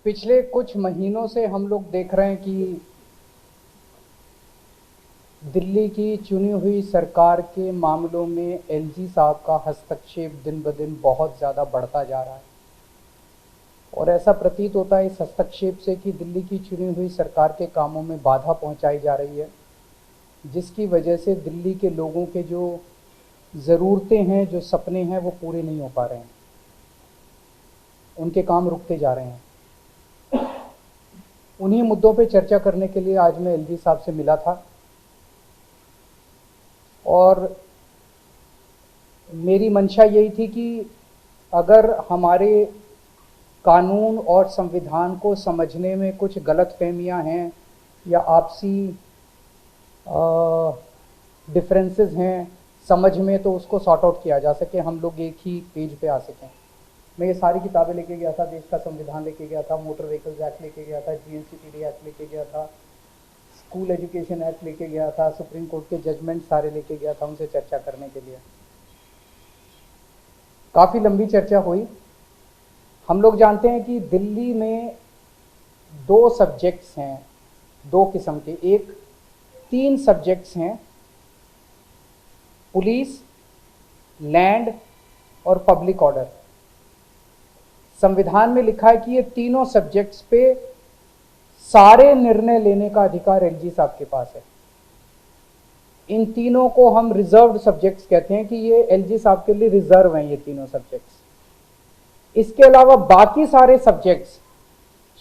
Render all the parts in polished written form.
पिछले कुछ महीनों से हम लोग देख रहे हैं कि दिल्ली की चुनी हुई सरकार के मामलों में एलजी साहब का हस्तक्षेप दिन ब दिन बहुत ज़्यादा बढ़ता जा रहा है। और ऐसा प्रतीत होता है इस हस्तक्षेप से कि दिल्ली की चुनी हुई सरकार के कामों में बाधा पहुंचाई जा रही है, जिसकी वजह से दिल्ली के लोगों के जो ज़रूरतें हैं, जो सपने हैं, वो पूरे नहीं हो पा रहे हैं। उनके काम रुकते जा रहे हैं। उन्हीं मुद्दों पे चर्चा करने के लिए आज मैं एलजी साहब से मिला था और मेरी मंशा यही थी कि अगर हमारे कानून और संविधान को समझने में कुछ गलतफहमियां हैं या आपसी डिफरेंसेस हैं समझ में, तो उसको सॉर्ट आउट किया जा सके, हम लोग एक ही पेज पे आ सकें। मैं ये सारी किताबें लेके गया था, देश का संविधान लेके गया था, मोटर व्हीकल्स एक्ट लेके गया था, जीएनसीटीडी एक्ट लेके गया था, स्कूल एजुकेशन एक्ट लेके गया था, सुप्रीम कोर्ट के जजमेंट सारे लेके गया था उनसे चर्चा करने के लिए। काफ़ी लंबी चर्चा हुई। हम लोग जानते हैं कि दिल्ली में दो सब्जेक्ट्स हैं, दो किस्म के, तीन सब्जेक्ट्स हैं, पुलिस, लैंड और पब्लिक ऑर्डर। संविधान में लिखा है कि ये तीनों सब्जेक्ट्स पे सारे निर्णय लेने का अधिकार एलजी साहब के पास है। इन तीनों को हम रिजर्व्ड सब्जेक्ट्स कहते हैं कि ये एलजी साहब के लिए रिजर्व हैं ये तीनों सब्जेक्ट्स। इसके अलावा बाकी सारे सब्जेक्ट्स,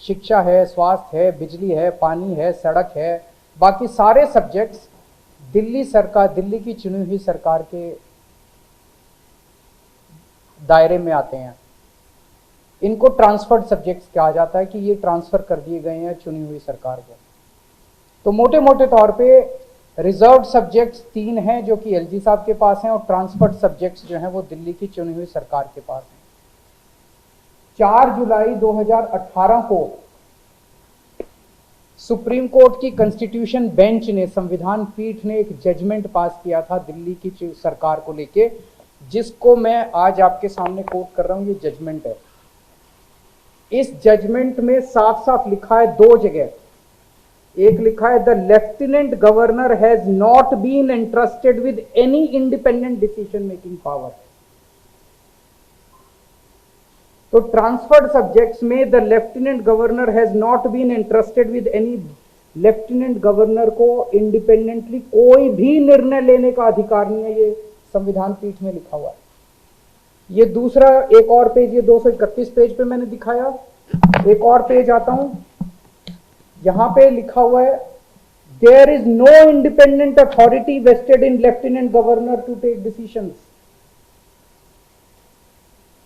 शिक्षा है, स्वास्थ्य है, बिजली है, पानी है, सड़क है, बाकी सारे सब्जेक्ट्स दिल्ली सरकार, दिल्ली की चुनी हुई सरकार के दायरे में आते हैं। इनको ट्रांसफर्ड सब्जेक्ट्स कहा जाता है कि ये ट्रांसफर कर दिए गए हैं चुनी हुई सरकार को। तो मोटे मोटे तौर पे रिजर्व्ड सब्जेक्ट्स तीन हैं जो कि एलजी साहब के पास हैं, और ट्रांसफर्ड सब्जेक्ट्स जो हैं वो दिल्ली की चुनी हुई सरकार के पास हैं। 4 जुलाई 2018 को सुप्रीम कोर्ट की कॉन्स्टिट्यूशन बेंच ने, संविधान पीठ ने एक जजमेंट पास किया था दिल्ली की सरकार को लेके, जिसको मैं आज आपके सामने कोट कर रहा हूं। ये जजमेंट है। इस जजमेंट में साफ साफ लिखा है, दो जगह, एक लिखा है the lieutenant governor has not been entrusted with any independent decision making power. तो ट्रांसफर्ड सब्जेक्ट्स में the lieutenant governor has not been entrusted with any, lieutenant governor को इंडिपेंडेंटली कोई भी निर्णय लेने का अधिकार नहीं है, ये संविधान पीठ में लिखा हुआ है। ये दूसरा एक और पेज, ये 231 पेज पे मैंने दिखाया। एक और पेज आता हूं, यहां पे लिखा हुआ है there is no independent authority vested in lieutenant governor to take decisions.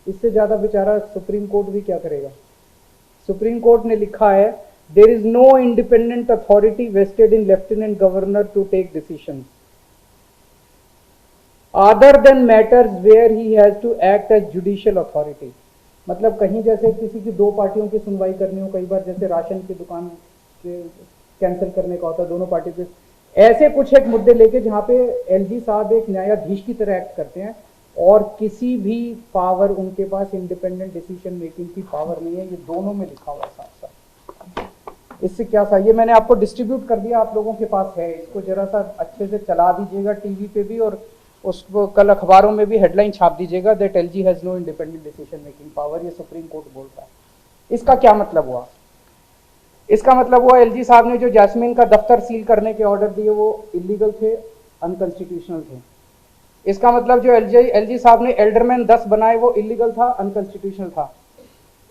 इससे ज्यादा बेचारा सुप्रीम कोर्ट भी क्या करेगा। सुप्रीम कोर्ट ने लिखा है there is no independent authority vested in lieutenant governor to take decisions other than matters where he has to act as judicial authority. मतलब कहीं जैसे किसी की दो पार्टियों की सुनवाई करनी हो, कई बार जैसे राशन की दुकान के कैंसिल करने का होता है, दोनों पार्टी के ऐसे कुछ एक मुद्दे लेके जहां पे एलजी साहब एक न्यायाधीश की तरह एक्ट करते हैं और किसी भी पावर उनके पास इंडिपेंडेंट डिसीजन मेकिंग की पावर नहीं है। ये दोनों में लिखा हुआ है साफ साफ। इससे क्या सा, ये मैंने आपको डिस्ट्रीब्यूट कर दिया, आप लोगों के पास है। इसको जरा सा अच्छे से चला दीजिएगा टीवी पे भी, और उसको कल अखबारों में भी हेडलाइन छाप दीजिएगा that LG has no independent decision making power. ये सुप्रीम कोर्ट बोलता है। इसका क्या मतलब हुआ? इसका मतलब हुआ एलजी साहब ने जो जैस्मिन का दफ्तर सील करने के ऑर्डर दिए वो इलीगल थे, अनकॉन्स्टिट्यूशनल थे। इसका मतलब जो एलजी साहब ने एल्डरमैन 10 बनाए वो इलीगल था, अनकॉन्स्टिट्यूशनल था।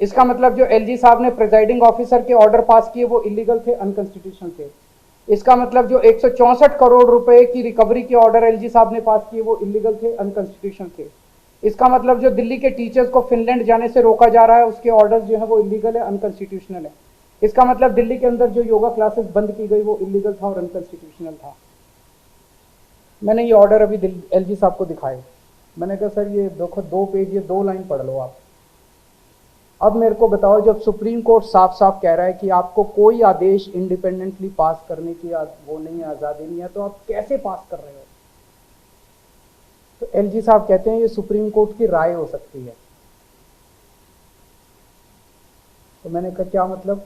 इसका मतलब जो एलजी साहब ने प्रिजाइडिंग ऑफिसर के ऑर्डर पास किए वो इलीगल थे, अनकॉन्स्टिट्यूशनल थे। इसका मतलब जो 164 करोड़ रुपए की रिकवरी के ऑर्डर एलजी साहब ने पास किए वो इलीगल थे, अनकॉन्स्टिट्यूशनल थे। इसका मतलब जो दिल्ली के टीचर्स को फिनलैंड जाने से रोका जा रहा है उसके ऑर्डर्स जो है वो इलीगल है, अनकॉन्स्टिट्यूशनल है। इसका मतलब दिल्ली के अंदर जो योगा क्लासेस बंद की गई वो इलीगल था और अनकॉन्स्टिट्यूशनल था। मैंने ये ऑर्डर अभी एलजी साहब को दिखाए। मैंने कहा सर ये देखो 2 पेज, ये 2 लाइन पढ़ लो आप। अब मेरे को बताओ, जब सुप्रीम कोर्ट साफ साफ कह रहा है कि आपको कोई आदेश इंडिपेंडेंटली पास करने की वो नहीं है, आजादी नहीं है, तो आप कैसे पास कर रहे हो? तो एलजी साहब कहते हैं ये सुप्रीम कोर्ट की राय हो सकती है। तो मैंने कहा क्या मतलब?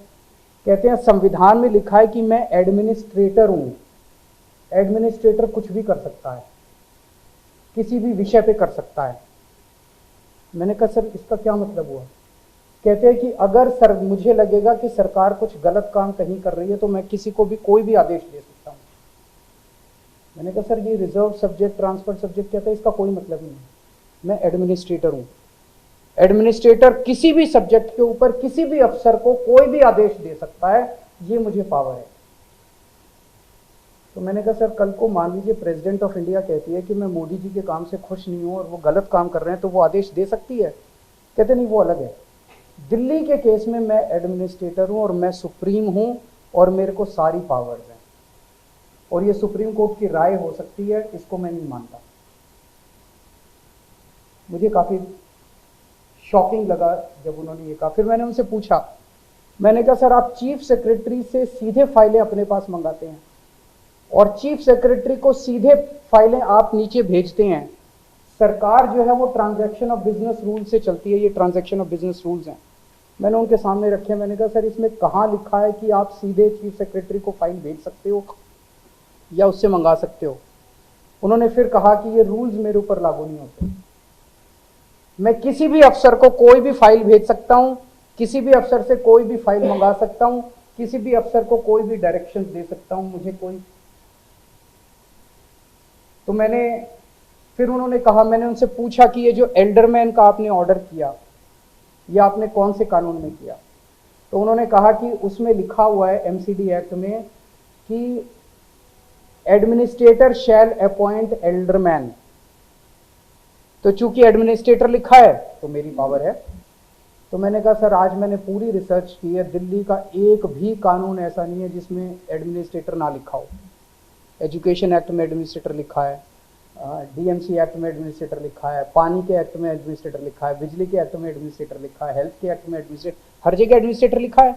कहते हैं संविधान में लिखा है कि मैं एडमिनिस्ट्रेटर हूं। एडमिनिस्ट्रेटर कुछ भी कर सकता है, किसी भी विषय पे कर सकता है। मैंने कहा सर इसका क्या मतलब हुआ? कहते हैं कि अगर सर मुझे लगेगा कि सरकार कुछ गलत काम कहीं कर रही है तो मैं किसी को भी कोई भी आदेश दे सकता हूं। मैंने कहा सर ये रिजर्व सब्जेक्ट, ट्रांसफर सब्जेक्ट कहते हैं, इसका कोई मतलब ही नहीं। मैं एडमिनिस्ट्रेटर हूं। एडमिनिस्ट्रेटर किसी भी सब्जेक्ट के ऊपर किसी भी अफसर को कोई भी आदेश दे सकता है, ये मुझे पावर है। तो मैंने कहा सर कल को मान लीजिए प्रेसिडेंट ऑफ इंडिया कहती है कि मैं मोदी जी के काम से खुश नहीं हूं और वो गलत काम कर रहे हैं, तो वो आदेश दे सकती है? कहते नहीं, वो अलग है। दिल्ली के केस में मैं एडमिनिस्ट्रेटर हूं और मैं सुप्रीम हूं और मेरे को सारी पावर्स हैं, और ये सुप्रीम कोर्ट की राय हो सकती है, इसको मैं नहीं मानता। मुझे काफी शॉकिंग लगा जब उन्होंने ये कहा। फिर मैंने उनसे पूछा, मैंने कहा सर आप चीफ सेक्रेटरी से सीधे फाइलें अपने पास मंगाते हैं और चीफ सेक्रेटरी को सीधे फाइलें आप नीचे भेजते हैं। सरकार जो है वो ट्रांजैक्शन ऑफ बिजनेस रूल से चलती है, ये ट्रांजैक्शन ऑफ बिजनेस रूल्स हैं। मैंने उनके सामने रखे। मैंने कहा सर इसमें कहाँ लिखा है कि आप सीधे चीफ सेक्रेटरी को फाइल भेज सकते हो या उससे मंगा सकते हो? उन्होंने फिर कहा कि ये रूल्स मेरे ऊपर लागू नहीं होते। मैं किसी भी अफसर को कोई भी फाइल भेज सकता हूं, किसी भी अफसर से कोई भी फाइल मंगा सकता हूं, किसी भी अफसर को कोई भी डायरेक्शन दे सकता हूं, मुझे कोई। तो फिर उन्होंने कहा, मैंने उनसे पूछा कि ये जो एल्डरमैन का आपने ऑर्डर किया, ये आपने कौन से कानून में किया? तो उन्होंने कहा कि उसमें लिखा हुआ है एमसीडी एक्ट में कि एडमिनिस्ट्रेटर शैल अपॉइंट एल्डरमैन। तो चूंकि एडमिनिस्ट्रेटर लिखा है तो मेरी पावर है। तो मैंने कहा सर आज मैंने पूरी रिसर्च की है, दिल्ली का एक भी कानून ऐसा नहीं है जिसमें एडमिनिस्ट्रेटर ना लिखा हो। एजुकेशन एक्ट में एडमिनिस्ट्रेटर लिखा है, डीएमसी एक्ट में एडमिनिस्ट्रेटर लिखा है, पानी के एक्ट में एडमिनिस्ट्रेटर लिखा है, बिजली के एक्ट में एडमिनिस्ट्रेटर लिखा है, हेल्थ के एक्ट में एडमिनिस्ट्रेटर, हर जगह एडमिनिस्ट्रेटर लिखा है।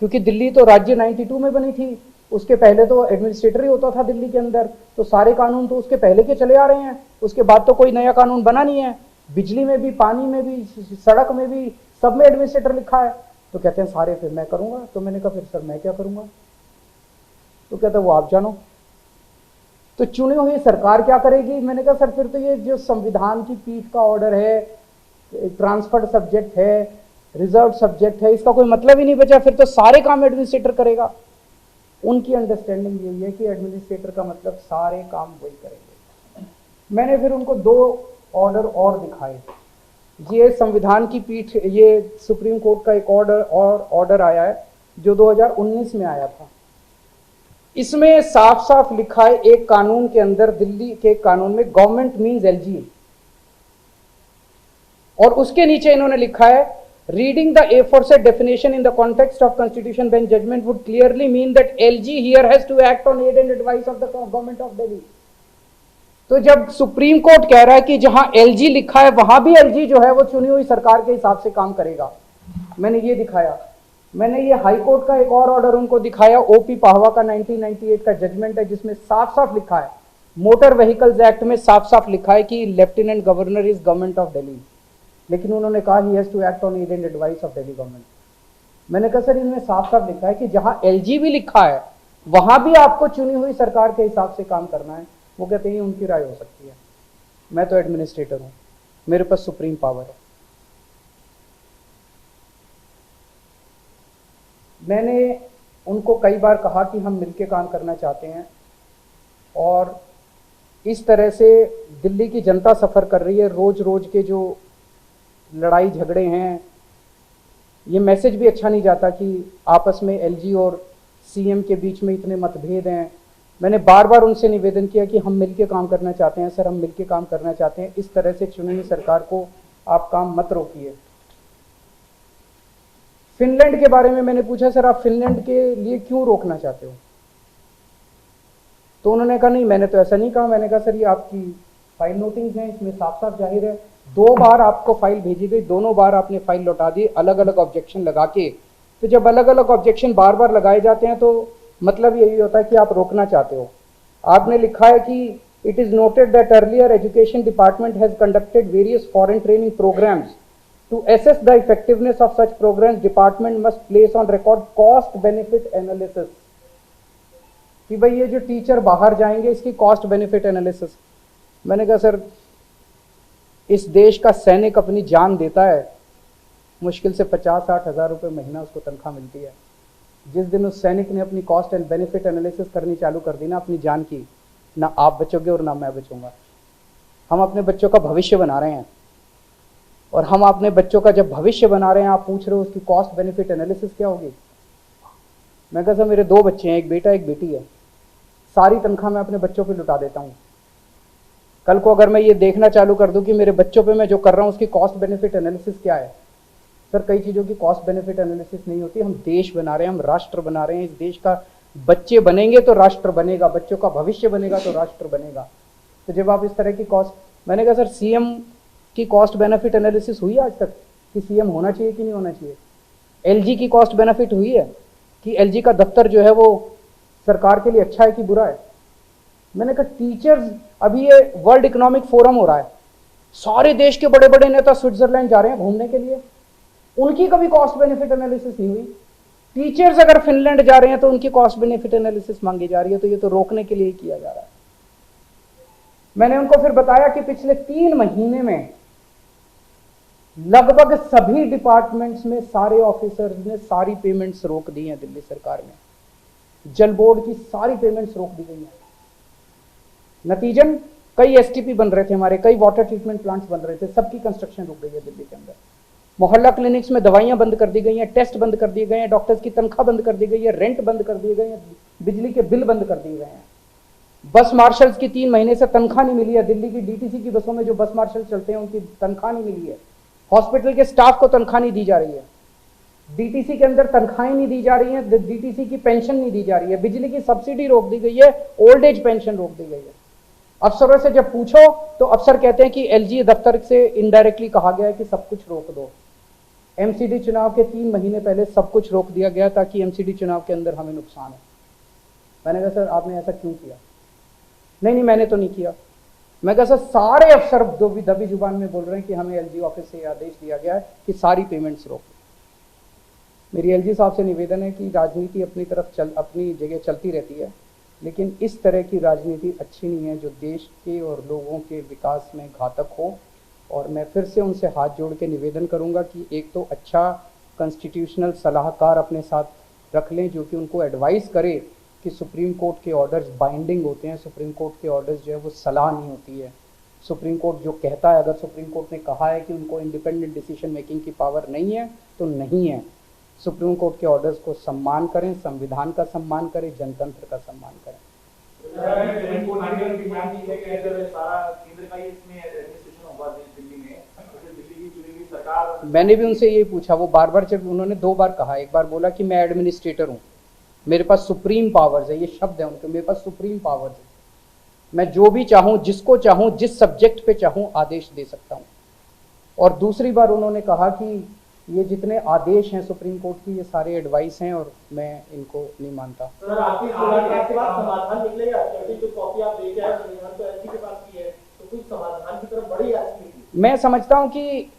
क्योंकि दिल्ली तो राज्य 92 में बनी थी, उसके पहले तो एडमिनिस्ट्रेटर ही होता था दिल्ली के अंदर, तो सारे कानून तो उसके पहले के चले आ रहे हैं, उसके बाद तो कोई नया कानून बना नहीं है। बिजली में भी, पानी में भी, सड़क में भी, सब में एडमिनिस्ट्रेटर लिखा है। तो कहते हैं सारे फिर मैं करूंगा। तो मैंने कहा फिर सर मैं क्या करूंगा? तो कहते वो आप जानो। तो चुनी हुई सरकार क्या करेगी? मैंने कहा सर फिर तो ये जो संविधान की पीठ का ऑर्डर है, ट्रांसफर्ड सब्जेक्ट है, रिजर्व सब्जेक्ट है, इसका कोई मतलब ही नहीं बचा। फिर तो सारे काम एडमिनिस्ट्रेटर करेगा। उनकी अंडरस्टैंडिंग यही है कि एडमिनिस्ट्रेटर का मतलब सारे काम वही करेंगे। मैंने फिर उनको 2 ऑर्डर और दिखाए। ये संविधान की पीठ, ये सुप्रीम कोर्ट का एक ऑर्डर आया है जो 2019 में आया था। इसमें साफ साफ लिखा है एक कानून के अंदर, दिल्ली के कानून में, गवर्नमेंट मीन्स एलजी, और उसके नीचे इन्होंने लिखा है reading the aforesaid definition in the context of constitution bench judgment would clearly mean that LG here has to act on aid and advice of the government of Delhi। तो जब supreme court कह रहा है कि जहां LG लिखा है वहां भी LG जो है वो चुनी हुई सरकार के हिसाब से काम करेगा, मैंने ये दिखाया। मैंने ये हाई कोर्ट का एक और ऑर्डर उनको दिखाया, ओपी पाहवा का 1998 का जजमेंट है, जिसमें साफ साफ लिखा है, मोटर व्हीकल्स एक्ट में साफ साफ लिखा है कि lieutenant governor is government of Delhi, लेकिन उन्होंने कहा he has to act on aid and advice of Delhi government. मैंने कहा सर इनमें साफ साफ लिखा है कि जहां एलजी भी लिखा है वहां भी आपको चुनी हुई सरकार के हिसाब से काम करना है। वो कहते हैं उनकी राय हो सकती है, मैं तो एडमिनिस्ट्रेटर हूं, मेरे पास सुप्रीम पावर है। मैंने उनको कई बार कहा कि हम मिलकर काम करना चाहते हैं, और इस तरह से दिल्ली की जनता सफर कर रही है। रोज रोज के जो लड़ाई झगड़े हैं, ये मैसेज भी अच्छा नहीं जाता कि आपस में एलजी और सीएम के बीच में इतने मतभेद हैं। मैंने बार बार उनसे निवेदन किया कि हम मिलके काम करना चाहते हैं सर, हम मिलके काम करना चाहते हैं, इस तरह से चुनी हुई सरकार को आप काम मत रोकिए। फिनलैंड के बारे में मैंने पूछा, सर आप फिनलैंड के लिए क्यों रोकना चाहते हो? तो उन्होंने कहा नहीं मैंने तो ऐसा नहीं कहा। मैंने कहा सर ये आपकी फाइल नोटिंग है, इसमें साफ साफ जाहिर है 2 बार आपको फाइल भेजी गई, दोनों बार आपने फाइल लौटा दी अलग अलग ऑब्जेक्शन लगा के। तो जब अलग अलग ऑब्जेक्शन बार बार लगाए जाते हैं तो मतलब यही होता है कि आप रोकना चाहते हो। आपने लिखा है कि it is noted that earlier education department has conducted various foreign training programs To assess the effectiveness of such programs, department must place on record cost benefit analysis. कि भाई ये जो टीचर बाहर जाएंगे इसकी कॉस्ट बेनिफिट एनालिसिस। मैंने कहा sir इस देश का सैनिक अपनी जान देता है, मुश्किल से 50-60 हज़ार रुपये महीना उसको तनख्वाह मिलती है। जिस दिन उस सैनिक ने अपनी कॉस्ट एंड बेनिफिट एनालिसिस करनी चालू कर दी ना अपनी जान की, ना आप बचोगे और ना मैं बचूंगा। हम अपने बच्चों का भविष्य बना रहे हैं, और हम अपने बच्चों का जब भविष्य बना रहे हैं, आप पूछ रहे हो उसकी कॉस्ट बेनिफिट एनालिसिस क्या होगी। मैं कहा सर मेरे 2 बच्चे हैं, एक बेटा एक बेटी है, सारी तनख्वाह मैं अपने बच्चों पे लुटा देता हूँ। कल को अगर मैं ये देखना चालू कर दूं कि मेरे बच्चों पे मैं जो कर रहा हूँ उसकी कॉस्ट बेनिफिट एनालिसिस क्या है। सर कई चीज़ों की कॉस्ट बेनिफिट एनालिसिस नहीं होती। हम देश बना रहे हैं, हम राष्ट्र बना रहे हैं। इस देश का बच्चे बनेंगे तो राष्ट्र बनेगा, बच्चों का भविष्य बनेगा तो राष्ट्र बनेगा। तो जब आप इस तरह की कॉस्ट, मैंने कहा सर सीएम की कॉस्ट बेनिफिट एनालिसिस हुई आज तक कि सीएम होना चाहिए कि नहीं होना चाहिए। एलजी की कॉस्ट बेनिफिट हुई है कि एलजी का दफ्तर जो है वो सरकार के लिए अच्छा है कि बुरा है। मैंने कहा टीचर्स, अभी ये वर्ल्ड इकोनॉमिक फोरम हो रहा है, सारे देश के बड़े बड़े नेता स्विट्जरलैंड जा रहे हैं घूमने के लिए, उनकी कभी कॉस्ट बेनिफिट एनालिसिस नहीं हुई। टीचर्स अगर फिनलैंड जा रहे हैं तो उनकी कॉस्ट बेनिफिट एनालिसिस मांगी जा रही है। तो ये तो रोकने के लिए ही किया जा रहा है। मैंने उनको फिर बताया कि पिछले 3 महीने में लगभग सभी डिपार्टमेंट्स में सारे ऑफिसर्स ने सारी पेमेंट्स रोक दी हैं। दिल्ली सरकार में जल बोर्ड की सारी पेमेंट्स रोक दी गई हैं। नतीजन कई एसटीपी बन रहे थे हमारे, कई वाटर ट्रीटमेंट प्लांट्स बन रहे थे, सबकी कंस्ट्रक्शन रुक गई है दिल्ली के अंदर। मोहल्ला क्लिनिक्स में दवाइयां बंद कर दी गई हैं, टेस्ट बंद कर दिए गए हैं, डॉक्टर्स की तनख्वाह बंद कर दी गई है, रेंट बंद कर दिए गए हैं, बिजली के बिल बंद कर दिए गए हैं। बस मार्शल्स की 3 महीने से तनख्वाह नहीं मिली है। दिल्ली की डीटीसी की बसों में जो बस मार्शल चलते हैं उनकी तनख्वाह नहीं मिली है। हॉस्पिटल के स्टाफ को तनख्वाह नहीं दी जा रही है। डीटीसी के अंदर तनख्वाहें नहीं दी जा रही हैं, डीटीसी की पेंशन नहीं दी जा रही है, बिजली की सब्सिडी रोक दी गई है, ओल्ड एज पेंशन रोक दी गई है। अफसरों से जब पूछो तो अफसर कहते हैं कि एलजी दफ्तर से इनडायरेक्टली कहा गया है कि सब कुछ रोक दो। एमसीडी चुनाव के 3 महीने पहले सब कुछ रोक दिया गया ताकि एमसीडी चुनाव के अंदर हमें नुकसान है। मैंने कहा सर आपने ऐसा क्यों किया। नहीं मैंने तो नहीं किया। मैं कहा सर सारे अफसर दबी जुबान में बोल रहे हैं कि हमें एलजी ऑफिस से आदेश दिया गया है कि सारी पेमेंट्स रोक। मेरी एलजी साहब से निवेदन है कि राजनीति अपनी तरफ अपनी जगह चलती रहती है, लेकिन इस तरह की राजनीति अच्छी नहीं है जो देश के और लोगों के विकास में घातक हो। और मैं फिर से उनसे हाथ जोड़ के निवेदन करूंगा कि एक तो अच्छा कॉन्स्टिट्यूशनल सलाहकार अपने साथ रख लें जो कि उनको एडवाइस करे कि सुप्रीम कोर्ट के ऑर्डर्स बाइंडिंग होते हैं। सुप्रीम कोर्ट के ऑर्डर्स जो है वो सलाह नहीं होती है। सुप्रीम कोर्ट जो कहता है, अगर सुप्रीम कोर्ट ने कहा है कि उनको इंडिपेंडेंट डिसीजन मेकिंग की पावर नहीं है तो नहीं है। सुप्रीम कोर्ट के ऑर्डर्स को सम्मान करें, संविधान का सम्मान करें, जनतंत्र का सम्मान करें। मैंने भी उनसे यही पूछा, वो बार बार, जब उन्होंने 2 बार कहा, एक बार बोला कि मैं एडमिनिस्ट्रेटर हूँ, मेरे पास सुप्रीम पावर्स है, ये शब्द है उनके, मेरे पास सुप्रीम पावर्स है, मैं जो भी चाहूँ, जिसको चाहूँ, जिस सब्जेक्ट पे चाहूँ आदेश दे सकता हूँ। और दूसरी बार उन्होंने कहा कि ये जितने आदेश हैं सुप्रीम कोर्ट की ये सारे एडवाइस हैं और मैं इनको नहीं मानता। सर आपकी समाधान निकलेगा, जो कॉपी आप लेके आए संविधान तो एलजी के पास भी है, तो कुछ समाधान की तरफ बढ़ी आज। मैं समझता हूँ कि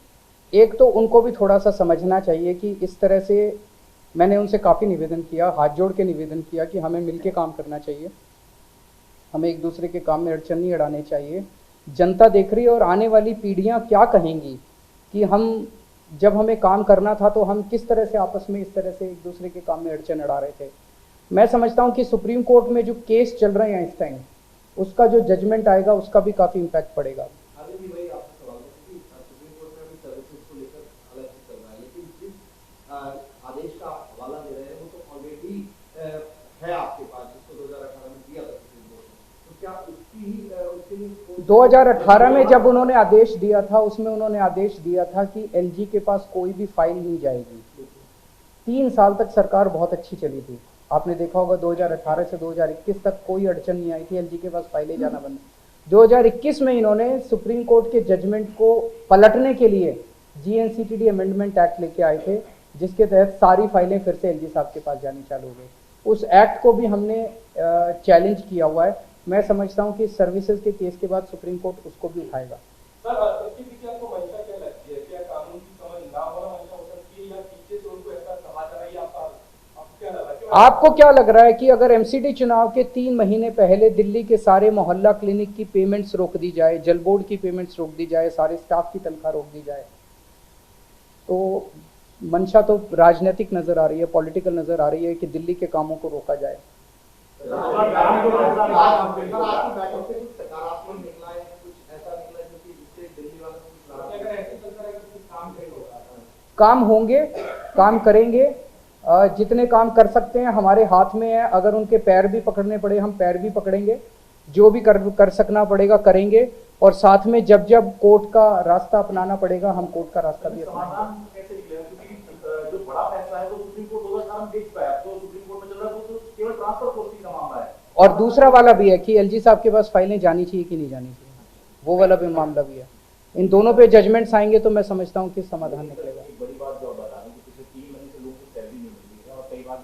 एक तो उनको भी थोड़ा सा समझना चाहिए कि इस तरह से मैंने उनसे काफ़ी निवेदन किया, हाथ जोड़ के निवेदन किया कि हमें मिलके काम करना चाहिए, हमें एक दूसरे के काम में अड़चन नहीं अड़ाने चाहिए। जनता देख रही है और आने वाली पीढ़ियां क्या कहेंगी कि हम जब हमें काम करना था तो हम किस तरह से आपस में इस तरह से एक दूसरे के काम में अड़चन अड़ा रहे थे। मैं समझता हूं कि सुप्रीम कोर्ट में जो केस चल रहे हैं इस टाइम, उसका जो जजमेंट आएगा उसका भी काफ़ी इम्पैक्ट पड़ेगा। आदेश का हवाला दे रहे हैं वो तो ऑलरेडी है आपके पास, जिसको 2018 में दिया था सुप्रीम कोर्ट ने, तो क्या उसके लिए 2018 में जब उन्होंने आदेश दिया था उसमें उन्होंने आदेश दिया था कि एलजी के पास कोई भी फाइल नहीं जाएगी। 3 साल तक सरकार बहुत अच्छी चली थी, आपने देखा होगा 2018 से 2021 तक कोई अड़चन नहीं आई थी, एलजी के पास फाइलें जाना बंद। 2021 में इन्होंने सुप्रीम कोर्ट के जजमेंट को पलटने के लिए जीएनसीटीडी अमेंडमेंट एक्ट लेके आए थे, जिसके तहत सारी फाइलें फिर से एलजी साहब के पास जानी चालू हो गई। उस एक्ट को भी हमने चैलेंज किया हुआ है। मैं समझता हूं कि सर्विसेज के केस के बाद सुप्रीम कोर्ट उसको भी उठाएगा। सर इसके पीछे आपको मंशा क्या लगती है? क्या कानून की समझ आपको क्या लग रहा है कि अगर एमसीडी चुनाव के 3 महीने पहले दिल्ली के सारे मोहल्ला क्लिनिक की पेमेंट्स रोक दी जाए, जल बोर्ड की पेमेंट्स रोक दी जाए, सारे स्टाफ की तनख्वाह रोक दी जाए, तो मंशा तो राजनीतिक नजर आ रही है, पॉलिटिकल नजर आ रही है कि दिल्ली के कामों को रोका जाए। सर, आपकी बैठक से कुछ सकारात्मक निकला है, कुछ ऐसा निकला जो कि जिससे दिल्ली वालों को कुछ लाभ अगर ऐसे चलता रहेगा तो काम नहीं होगा। काम होंगे, काम करेंगे, जितने काम कर सकते हैं हमारे हाथ में है। अगर उनके पैर भी पकड़ने पड़े हम पैर भी पकड़ेंगे, जो भी कर सकना पड़ेगा करेंगे, और साथ में जब जब कोर्ट का रास्ता अपनाना पड़ेगा हम कोर्ट का रास्ता भी अपनाएंगे। कैसे निकलेगा, क्योंकि जो बड़ा फैसला है वो सुप्रीम कोर्ट 2018 में देख पाया, तो सुप्रीम कोर्ट में चल रहा है, वो तो केवल ट्रांसफर पोस्टिंग का मामला है। और दूसरा वाला भी है कि एलजी साहब के पास फाइलें जानी चाहिए कि नहीं जानी चाहिए, वो वाला भी मामला भी है। इन दोनों पे जजमेंट्स आएंगे तो मैं समझता हूँ कि समाधान निकलेगा। एक बड़ी बात जो बता रहे हैं कि पिछले 3 महीने से लोगों को सैलरी नहीं मिल रही है, और कई बार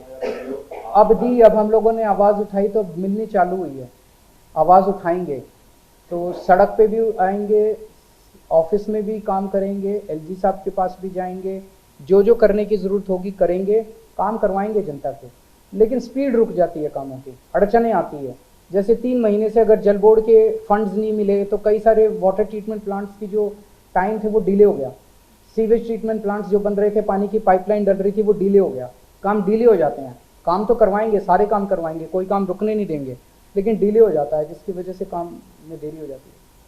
अब हम लोगों ने आवाज़ उठाई तो मिलनी चालू हुई है। आवाज़ उठाएंगे तो सड़क पे भी आएंगे, ऑफिस में भी काम करेंगे, एलजी साहब के पास भी जाएंगे, जो जो करने की ज़रूरत होगी करेंगे, काम करवाएंगे जनता से। लेकिन स्पीड रुक जाती है कामों की, अड़चनें आती है। जैसे 3 महीने से अगर जल बोर्ड के फंड्स नहीं मिले तो कई सारे वाटर ट्रीटमेंट प्लांट्स की जो टाइम थे वो डिले हो गया। सीवेज ट्रीटमेंट प्लांट्स जो बन रहे थे, पानी की पाइपलाइन डल रही थी, वो डिले हो गया। काम डिले हो जाते हैं, काम तो करवाएंगे, सारे काम करवाएंगे, कोई काम रुकने नहीं देंगे, लेकिन डिले हो जाता है जिसकी वजह से काम में देरी हो जाती है।